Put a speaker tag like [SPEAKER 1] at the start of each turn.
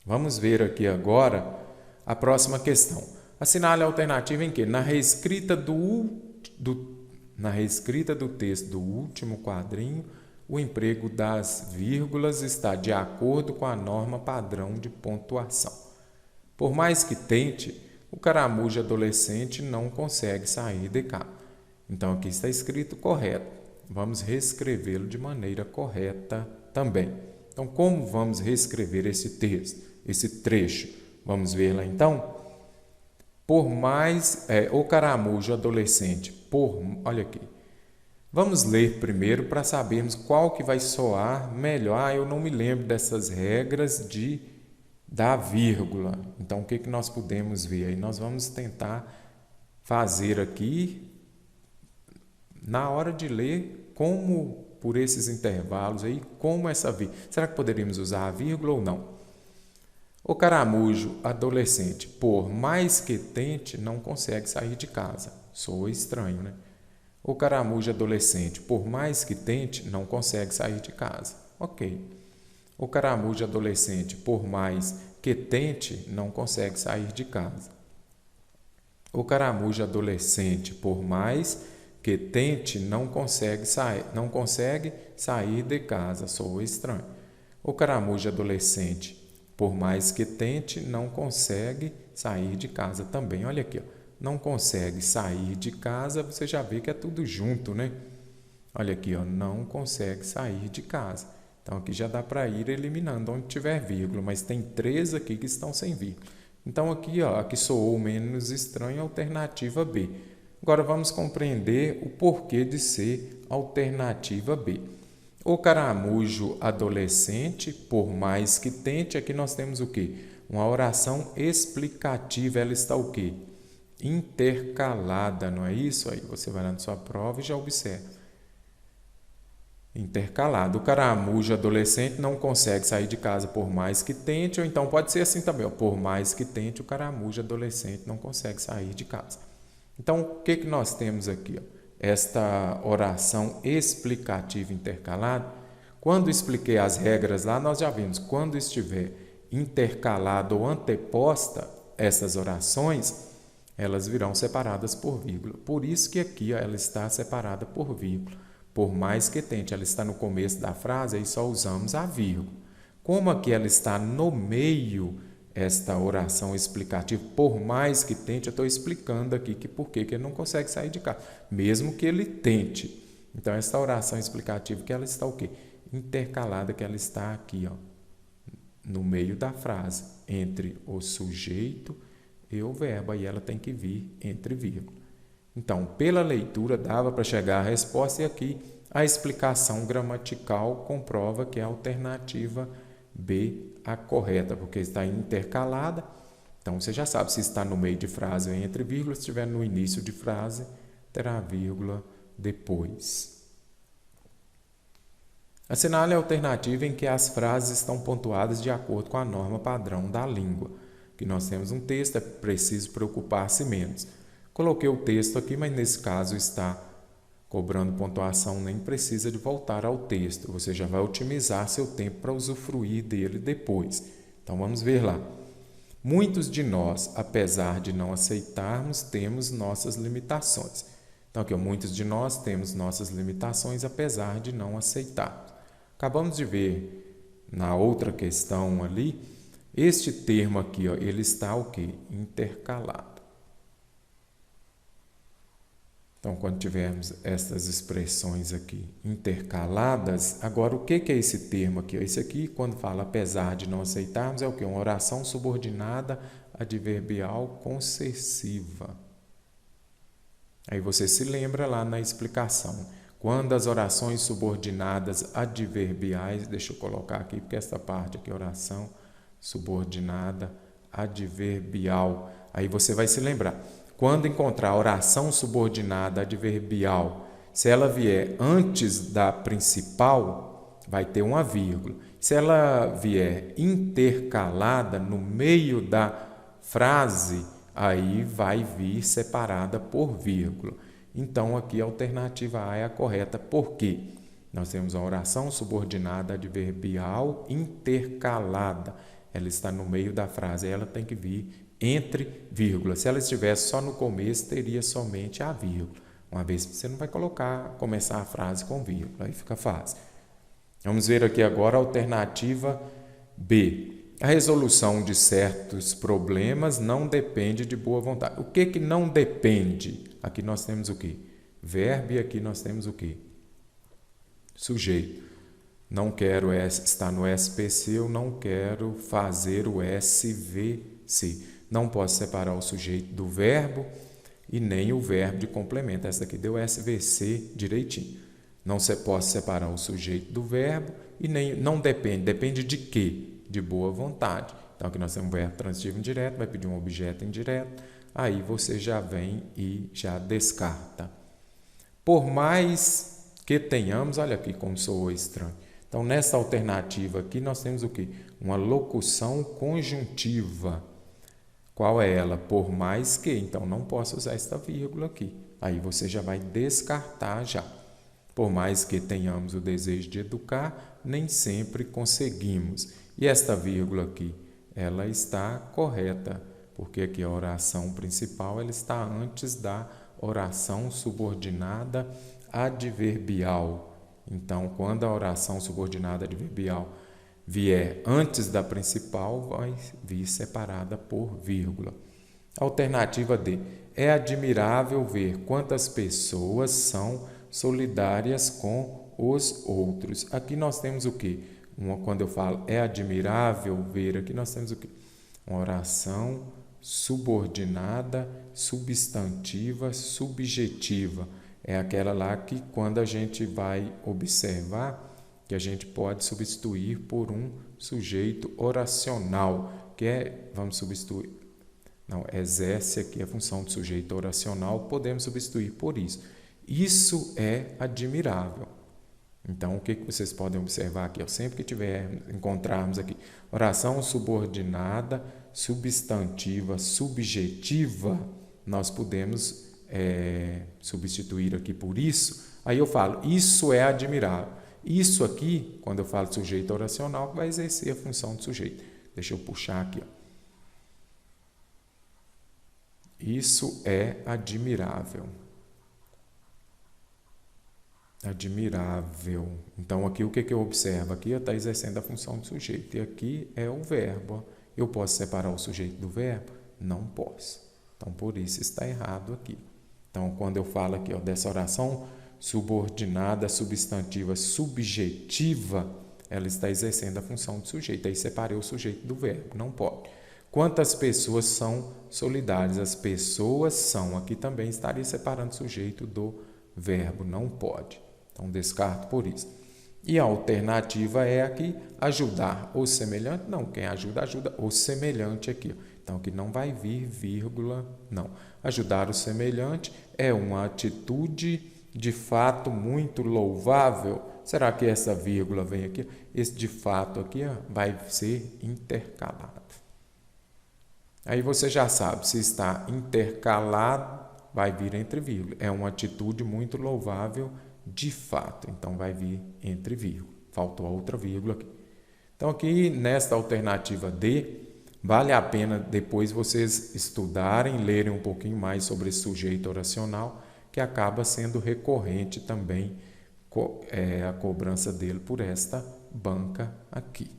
[SPEAKER 1] Vamos ver aqui agora a próxima questão. Assinale a alternativa em que, na reescrita do texto do último quadrinho, o emprego das vírgulas está de acordo com a norma padrão de pontuação. Por mais que tente, o caramujo adolescente não consegue sair de cá. Então, aqui está escrito correto. Vamos reescrevê-lo de maneira correta também. Então, como vamos reescrever esse texto, esse trecho? Vamos ver lá então? O caramujo adolescente, olha aqui. Vamos ler primeiro para sabermos qual que vai soar melhor. Eu não me lembro dessas regras da vírgula. Então, o que nós podemos ver? Aí nós vamos tentar fazer aqui, na hora de ler, como por esses intervalos aí, como essa vírgula. Será que poderíamos usar a vírgula ou não? O caramujo adolescente, por mais que tente, não consegue sair de casa. Soa estranho, né? O caramujo adolescente, por mais que tente, não consegue sair de casa. Ok. O caramujo adolescente, por mais que tente, não consegue sair de casa. O caramujo adolescente, por mais que tente, não consegue sair de casa. Soa estranho. O caramujo adolescente, por mais que tente, não consegue sair de casa também. Olha aqui, ó. Não consegue sair de casa, você já vê que é tudo junto, né? Olha aqui, ó, não consegue sair de casa. Então, aqui já dá para ir eliminando onde tiver vírgula, mas tem 3 aqui que estão sem vírgula. Então, aqui, ó, aqui soou menos estranho, alternativa B. Agora, vamos compreender o porquê de ser alternativa B. O caramujo adolescente, por mais que tente, aqui nós temos o quê? Uma oração explicativa, ela está o quê? Intercalada, não é isso? Aí você vai lá na sua prova e já observa. Intercalado. O caramujo adolescente não consegue sair de casa por mais que tente, ou então pode ser assim também, ó, por mais que tente, o caramujo adolescente não consegue sair de casa. Então, o que nós temos aqui? Ó? Esta oração explicativa intercalada. Quando expliquei as regras lá, nós já vimos, quando estiver intercalado ou anteposta essas orações, elas virão separadas por vírgula. Por isso que aqui ó, ela está separada por vírgula. Por mais que tente, ela está no começo da frase, aí só usamos a vírgula. Como aqui ela está no meio, esta oração explicativa, por mais que tente, eu estou explicando aqui que por que ele não consegue sair de casa, mesmo que ele tente. Então, esta oração explicativa, que ela está o quê? Intercalada, que ela está aqui, ó, no meio da frase, entre o sujeito e o verbo, aí ela tem que vir entre vírgula. Então, pela leitura, dava para chegar à resposta, e aqui a explicação gramatical comprova que é a alternativa B a correta, porque está intercalada. Então, você já sabe se está no meio de frase ou entre vírgulas. Se estiver no início de frase, terá vírgula depois. Assinale a alternativa em que as frases estão pontuadas de acordo com a norma padrão da língua. Que nós temos um texto, é preciso preocupar-se menos. Coloquei o texto aqui, mas nesse caso está cobrando pontuação, nem precisa de voltar ao texto. Você já vai otimizar seu tempo para usufruir dele depois. Então, vamos ver lá. Muitos de nós, apesar de não aceitarmos, temos nossas limitações. Então, aqui, ó, muitos de nós temos nossas limitações, apesar de não aceitar. Acabamos de ver na outra questão ali, este termo aqui, ó, ele está o quê? Intercalado. Então, quando tivermos essas expressões aqui intercaladas, agora o que é esse termo aqui? Esse aqui, quando fala apesar de não aceitarmos, é o quê? Uma oração subordinada adverbial concessiva. Aí você se lembra lá na explicação. Quando as orações subordinadas adverbiais, deixa eu colocar aqui, porque essa parte aqui é oração subordinada adverbial. Aí você vai se lembrar. Quando encontrar a oração subordinada adverbial, se ela vier antes da principal, vai ter uma vírgula. Se ela vier intercalada no meio da frase, aí vai vir separada por vírgula. Então, aqui a alternativa A é a correta. Por quê? Nós temos a oração subordinada adverbial intercalada. ela está no meio da frase, ela tem que vir entre vírgulas. Se ela estivesse só no começo, teria somente a vírgula. Uma vez você não vai começar a frase com vírgula, aí fica fácil. Vamos ver aqui agora a alternativa B. A resolução de certos problemas não depende de boa vontade. O que não depende? Aqui nós temos o quê? Verbo e aqui nós temos o quê? Sujeito. Não quero estar no SPC, eu não quero fazer o SVC. Não posso separar o sujeito do verbo e nem o verbo de complemento. Essa aqui deu SVC direitinho. Não posso separar o sujeito do verbo e nem não depende. Depende de quê? De boa vontade. Então aqui nós temos um verbo transitivo indireto, vai pedir um objeto indireto. Aí você já vem e já descarta. Por mais que tenhamos, olha aqui como soou estranho. Então, nessa alternativa aqui, nós temos o quê? Uma locução conjuntiva. Qual é ela? Por mais que. Então, não posso usar esta vírgula aqui. Aí você já vai descartar já. Por mais que tenhamos o desejo de educar, nem sempre conseguimos. E esta vírgula aqui, ela está correta, porque aqui a oração principal ela está antes da oração subordinada adverbial. Então, quando a oração subordinada adverbial vier antes da principal, vai vir separada por vírgula. Alternativa D. É admirável ver quantas pessoas são solidárias com os outros. Aqui nós temos o quê? Quando eu falo é admirável ver, aqui nós temos o quê? Uma oração subordinada, substantiva, subjetiva. É aquela lá que quando a gente vai observar, que a gente pode substituir por um sujeito oracional, que é, vamos substituir, não, exerce aqui a função de sujeito oracional, podemos substituir por isso. Isso é admirável. Então, o que vocês podem observar aqui? Sempre que encontrarmos aqui oração subordinada, substantiva, subjetiva, nós podemos substituir aqui por isso. Aí eu falo, isso é admirável. Isso aqui, quando eu falo sujeito oracional, vai exercer a função de sujeito. Deixa eu puxar aqui. Ó. Isso é admirável. Admirável. Então, aqui o que eu observo? Aqui está exercendo a função de sujeito. E aqui é o verbo. Eu posso separar o sujeito do verbo? Não posso. Então, por isso está errado aqui. Então, quando eu falo aqui dessa oração subordinada, substantiva, subjetiva, ela está exercendo a função de sujeito. Aí separei o sujeito do verbo. Não pode. Quantas pessoas são solidárias? As pessoas são. Aqui também estaria separando o sujeito do verbo. Não pode. Então, descarto por isso. E a alternativa é aqui, ajudar o semelhante. Não, quem ajuda, ajuda o semelhante aqui. Então, aqui não vai vir vírgula, não. Ajudar o semelhante é uma atitude de fato muito louvável. Será que essa vírgula vem aqui? Esse de fato aqui vai ser intercalado. Aí você já sabe, se está intercalado, vai vir entre vírgula. É uma atitude muito louvável de fato. Então, vai vir entre vírgula. Faltou a outra vírgula aqui. Então, aqui nesta alternativa D, vale a pena depois vocês estudarem, lerem um pouquinho mais sobre esse sujeito oracional, que acaba sendo recorrente também a cobrança dele por esta banca aqui.